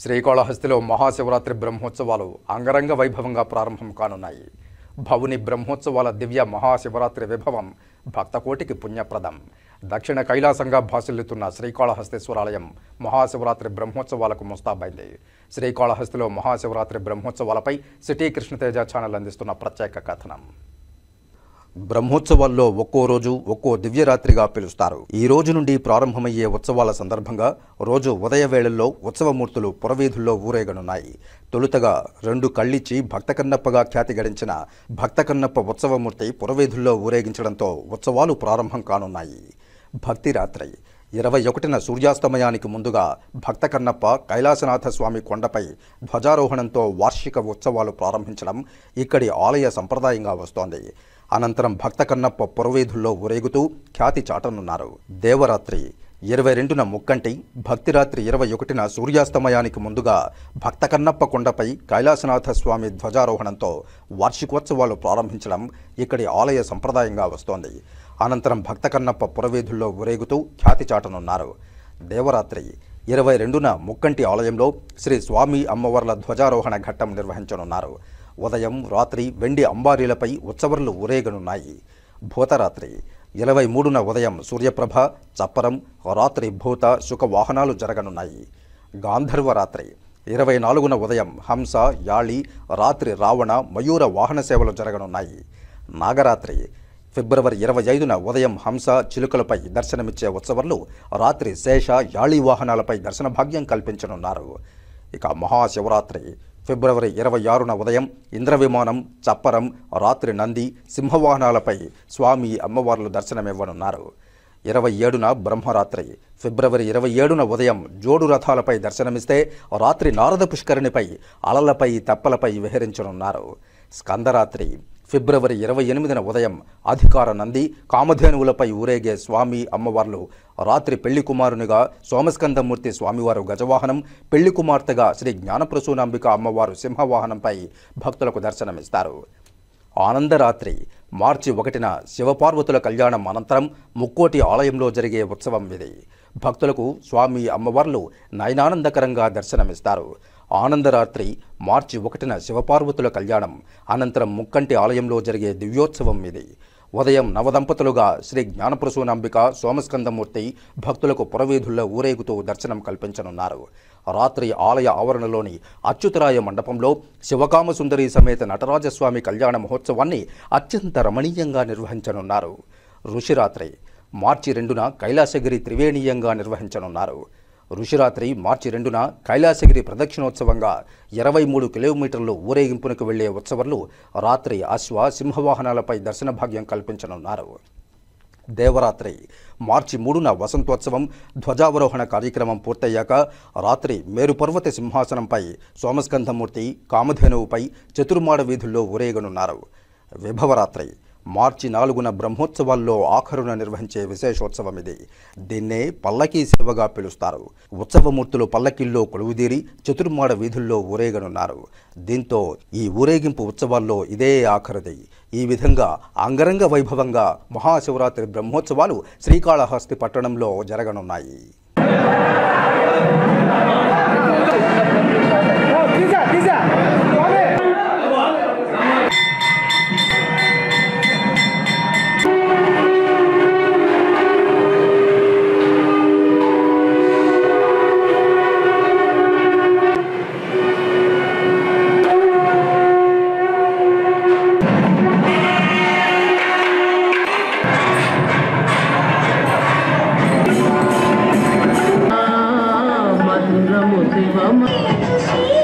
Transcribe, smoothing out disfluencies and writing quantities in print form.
శ్రీకాళహస్తిలో మహాశివరాత్రి బ్రహ్మోత్సవాలు అంగరంగ వైభవంగా ప్రారంభం కానున్నాయి. భవుని బ్రహ్మోత్సవాల దివ్య మహాశివరాత్రి విభవం భక్తకోటికి పుణ్యప్రదం. దక్షిణ కైలాసంగా భాసిల్లుతున్న శ్రీకాళహస్తీశ్వరాలయం మహాశివరాత్రి బ్రహ్మోత్సవాలకు ముస్తాబైంది. శ్రీకాళహస్తిలో మహాశివరాత్రి బ్రహ్మోత్సవాలపై సిటీ కృష్ణతేజ ఛానల్ అందిస్తున్న ప్రత్యేక కథనం. బ్రహ్మోత్సవాల్లో ఒక్కో రోజు ఒక్కో దివ్యరాత్రిగా పిలుస్తారు. ఈ రోజు నుండి ప్రారంభమయ్యే ఉత్సవాల సందర్భంగా రోజు ఉదయ వేళల్లో ఉత్సవమూర్తులు పురవీధుల్లో ఊరేగనున్నాయి. తొలుతగా 2 కళ్ళిచ్చి భక్తకన్నప్పగా ఖ్యాతి గడించిన భక్తకన్నప్ప ఉత్సవమూర్తి పురవీధుల్లో ఊరేగించడంతో ఉత్సవాలు ప్రారంభం కానున్నాయి. భక్తి రాత్రి 21న సూర్యాస్తమయానికి ముందుగా భక్తకన్నప్ప కైలాసనాథ స్వామి కొండపై ధ్వజారోహణంతో వార్షిక ఉత్సవాలు ప్రారంభించడం ఇక్కడి ఆలయ సంప్రదాయంగా వస్తోంది. అనంతరం భక్తకన్నప్ప పురవీధుల్లో ఊరేగుతూ ఖ్యాతి చాటనున్నారు. దేవరాత్రి 22న ముక్కంటి, భక్తిరాత్రి 21న సూర్యాస్తమయానికి ముందుగా భక్తకన్నప్ప కొండపై కైలాసనాథ స్వామి ధ్వజారోహణంతో వార్షికోత్సవాలు ప్రారంభించడం ఇక్కడి ఆలయ సంప్రదాయంగా వస్తోంది. అనంతరం భక్తకన్నప్ప పురవీధుల్లో ఊరేగుతూ ఖ్యాతి చాటనున్నారు. దేవరాత్రి 22న ముక్కంటి ఆలయంలో శ్రీ స్వామి అమ్మవార్ల ధ్వజారోహణ ఘట్టం నిర్వహించనున్నారు. ఉదయం రాత్రి వెండి అంబారీలపై ఉత్సవర్లు ఊరేగనున్నాయి. భూతరాత్రి 23న ఉదయం సూర్యప్రభ, చప్పరం, రాత్రి భూత శుక వాహనాలు జరగనున్నాయి. గాంధర్వరాత్రి 24న ఉదయం హంస, యాళి, రాత్రి రావణ, మయూర వాహన సేవలు జరగనున్నాయి. నాగరాత్రి ఫిబ్రవరి 25న ఉదయం హంస, చిలుకలపై దర్శనమిచ్చే ఉత్సవర్లు రాత్రి శేష, యాళి వాహనాలపై దర్శన భాగ్యం కల్పించనున్నారు. ఇక మహాశివరాత్రి ఫిబ్రవరి 26న ఉదయం ఇంద్రవిమానం, చప్పరం, రాత్రి నంది, సింహవాహనాలపై స్వామి అమ్మవార్లు దర్శనమివ్వనున్నారు. 27న బ్రహ్మరాత్రి ఫిబ్రవరి 27న ఉదయం జోడు రథాలపై దర్శనమిస్తే రాత్రి నారద పుష్కరిణిపై అలలపై తెప్పలపై విహరించనున్నారు. స్కందరాత్రి ఫిబ్రవరి 28న ఉదయం అధికార నంది, కామధేనువులపై ఊరేగే స్వామి అమ్మవార్లు రాత్రి పెళ్లి కుమారునిగా సోమస్కందమూర్తి స్వామివారు గజవాహనం, పెళ్లి కుమార్తెగా శ్రీ జ్ఞానప్రసూనాంబిక అమ్మవారు సింహవాహనంపై భక్తులకు దర్శనమిస్తారు. ఆనందరాత్రి మార్చి 1న శివపార్వతుల కళ్యాణం అనంతరం ముక్కోటి ఆలయంలో జరిగే ఉత్సవం ఇది. భక్తులకు స్వామి అమ్మవార్లు నయనానందకరంగా దర్శనమిస్తారు. ఆనందరాత్రి మార్చి 1న శివపార్వతుల కళ్యాణం అనంతరం ముక్కంటి ఆలయంలో జరిగే దివ్యోత్సవం ఇది. ఉదయం నవదంపతులుగా శ్రీ జ్ఞానప్రసూనాంబిక, సోమస్కందమూర్తి భక్తులకు పురవీధుల్లో ఊరేగుతూ దర్శనం కల్పించనున్నారు. రాత్రి ఆలయ ఆవరణలోని అచ్యుతరాయ మండపంలో శివకామసుందరి సమేత నటరాజస్వామి కళ్యాణ మహోత్సవాన్ని అత్యంత రమణీయంగా నిర్వహించనున్నారు. ఋషిరాత్రి మార్చి 2న కైలాసగిరి త్రివేణీయంగా నిర్వహించనున్నారు. ఋషిరాత్రి మార్చి 2న కైలాసగిరి ప్రదక్షిణోత్సవంగా 23 కిలోమీటర్లు ఊరేగింపునకు వెళ్లే ఉత్సవర్లు రాత్రి అశ్వ, సింహవాహనాలపై దర్శన భాగ్యం కల్పించనున్నారు. దేవరాత్రి మార్చి 3న వసంతోత్సవం, ధ్వజావరోహణ కార్యక్రమం పూర్తయ్యాక రాత్రి మేరుపర్వత సింహాసనంపై సోమస్కందమూర్తి కామధేనువుపై చతుర్మాడ వీధుల్లో ఊరేగనున్నారు. విభవరాత్రి మార్చి 4న బ్రహ్మోత్సవాల్లో ఆఖరున నిర్వహించే విశేషోత్సవం ఇది. దీన్నే పల్లకీ సేవగా పిలుస్తారు. ఉత్సవమూర్తులు పల్లకీల్లో కొలువుదీరి చతుర్మాడ వీధుల్లో ఊరేగనున్నారు. దీంతో ఈ ఊరేగింపు ఉత్సవాల్లో ఇదే ఆఖరిది. ఈ విధంగా అంగరంగ వైభవంగా మహాశివరాత్రి బ్రహ్మోత్సవాలు శ్రీకాళహస్తి పట్టణంలో జరగనున్నాయి. శివ